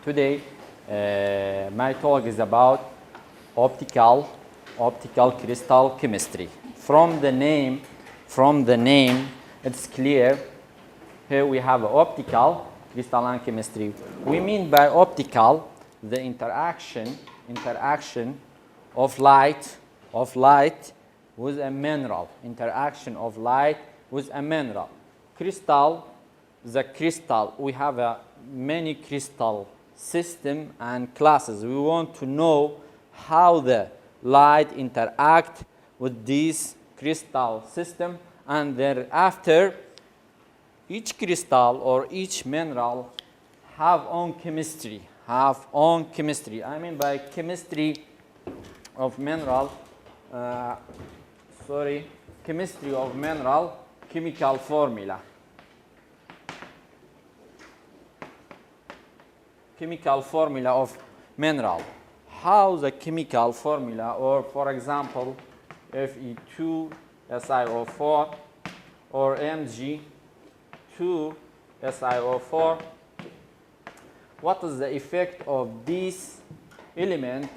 Today, my talk is about optical crystal chemistry. From the name, it's clear. Here we have optical crystalline chemistry. We mean by optical the interaction of light with a mineral. Interaction of light with a mineral. Crystal, we have a many crystal system and classes. We want to know how the light interact with this crystal system, and thereafter each crystal or each mineral have own chemistry. I mean by chemistry of mineral, chemical formula. Chemical formula of mineral. How the chemical formula, or for example, Fe2SiO4 or Mg2SiO4, what is the effect of this element,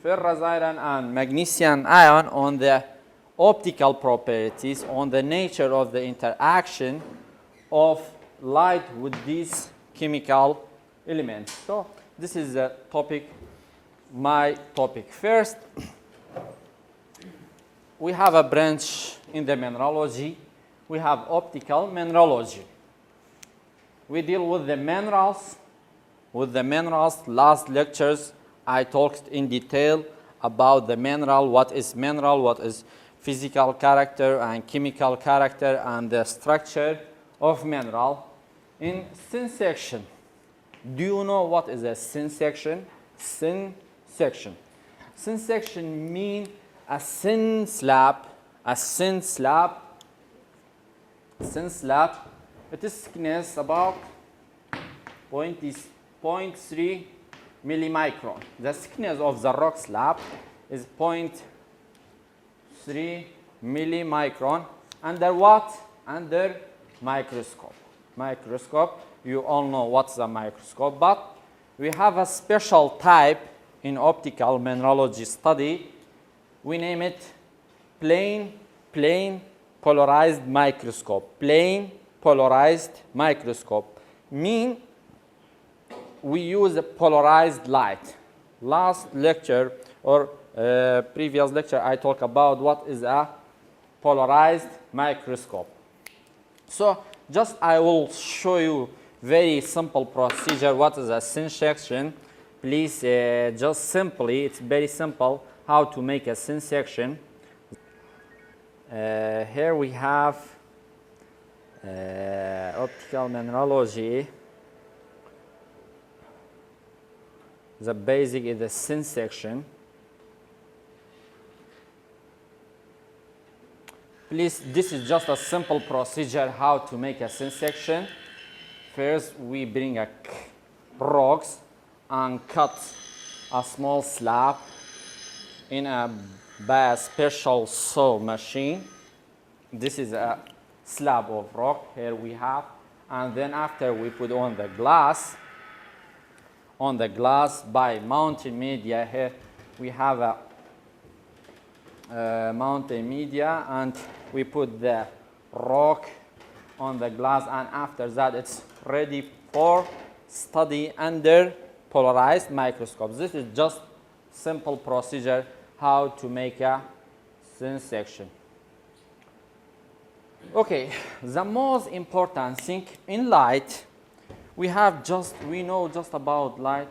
ferrous iron and magnesium ion, on the optical properties, on the nature of the interaction of light with these chemical elements. So this is the topic, my topic. First, we have a branch in the mineralogy. We have optical mineralogy. We deal with the minerals. Last lectures, I talked in detail about the mineral, what is physical character and chemical character and the structure of mineral. In thin section, do you know what is a thin section? Thin section means a thin slab. It is thickness about 0.3 millimicron. The thickness of the rock slab is 0.3 millimicron. Under what? Under microscope. You all know what's a microscope, but we have a special type in optical mineralogy study. We name it plane polarized microscope. Plane polarized microscope mean we use a polarized light. Last lecture or previous lecture, I talked about what is a polarized microscope. So just I will show you very simple procedure. What is a thin section? Please just simply, it's very simple how to make a thin section. Here we have optical mineralogy. The basic is the thin section. Please, this is just a simple procedure how to make a thin section. First, we bring a rocks and cut a small slab by a special saw machine. This is a slab of rock here we have, and then after we put on the glass. By mountain media. Here we have a mountain media, and we put the rock on the glass, and after that it's ready for study under polarized microscopes. This is just simple procedure how to make a thin section. Okay, the most important thing in light, we know just about light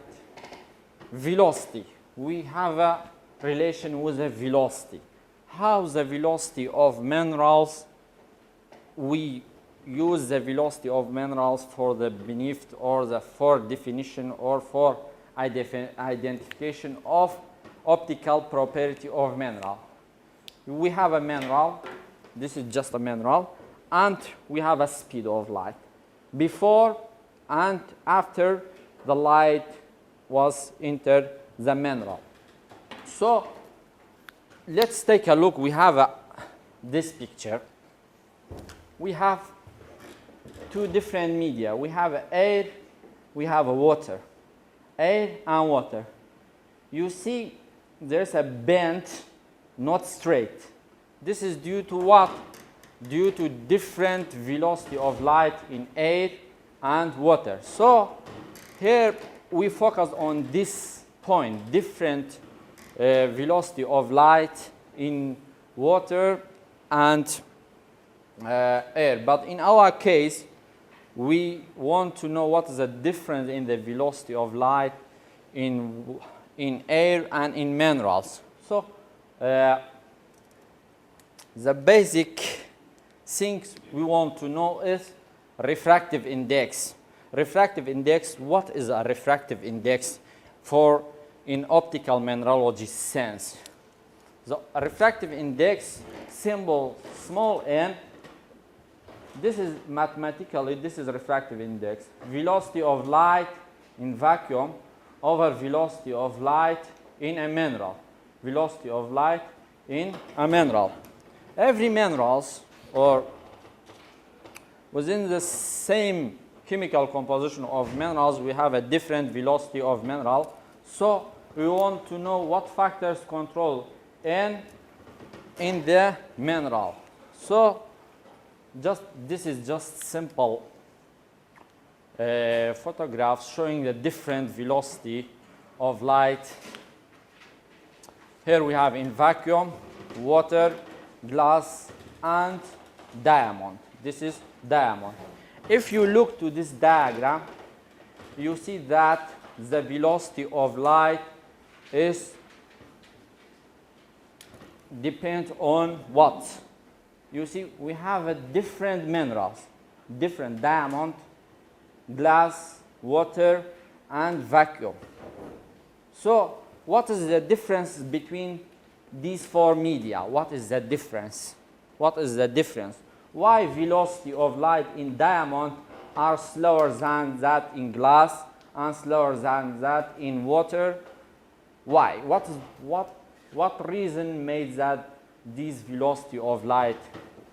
velocity. We have a relation with the velocity. How the velocity of minerals, we use the velocity of minerals for the benefit or for definition or for identification of optical property of mineral. We have a mineral, this is just a mineral, and we have a speed of light. Before and after the light was entered the mineral. So let's take a look. We have this picture. We have two different media. We have air we have a water, air and water. You see there's a bend, not straight. This is due to what? Due to different velocity of light in air and water. So here we focus on this point, different velocity of light in water and air. But in our case, we want to know what is the difference in the velocity of light in air and in minerals. So the basic things we want to know is refractive index. Refractive index, what is a refractive index for in optical mineralogy sense? The refractive index, symbol small n, this is mathematically, this is refractive index. Velocity of light in vacuum over velocity of light in a mineral. Velocity of light in a mineral. Every minerals, or within the same chemical composition of minerals, we have a different velocity of mineral. So we want to know what factors control n in the mineral. So this is just simple photographs showing the different velocity of light. Here we have in vacuum, water, glass, and diamond. This is diamond. If you look to this diagram, you see that the velocity of light is depends on what? You see, we have a different minerals, different diamond, glass, water, and vacuum. So what is the difference between these four media? What is the difference? What is the difference? Why velocity of light in diamond are slower than that in glass and slower than that in water? Why? What reason made that this velocity of light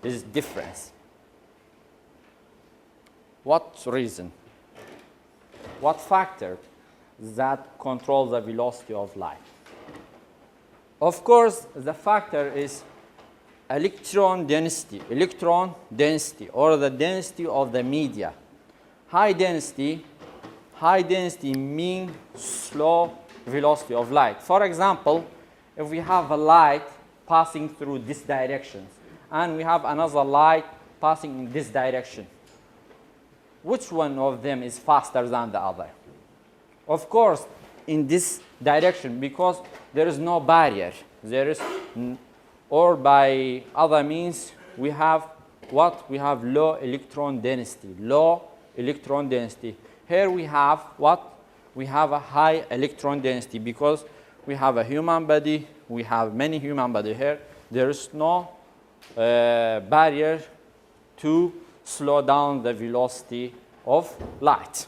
is different? What reason? What factor that controls the velocity of light? Of course, the factor is electron density, or the density of the media. High density means slow velocity of light. For example, if we have a light passing through this direction and we have another light passing in this direction, which one of them is faster than the other? Of course, in this direction, because there is no barrier. Or by other means, we have what? We have low electron density. Low electron density. Here we have what? We have a high electron density because we have a human body. We have many human body here. There is no barrier to slow down the velocity of light.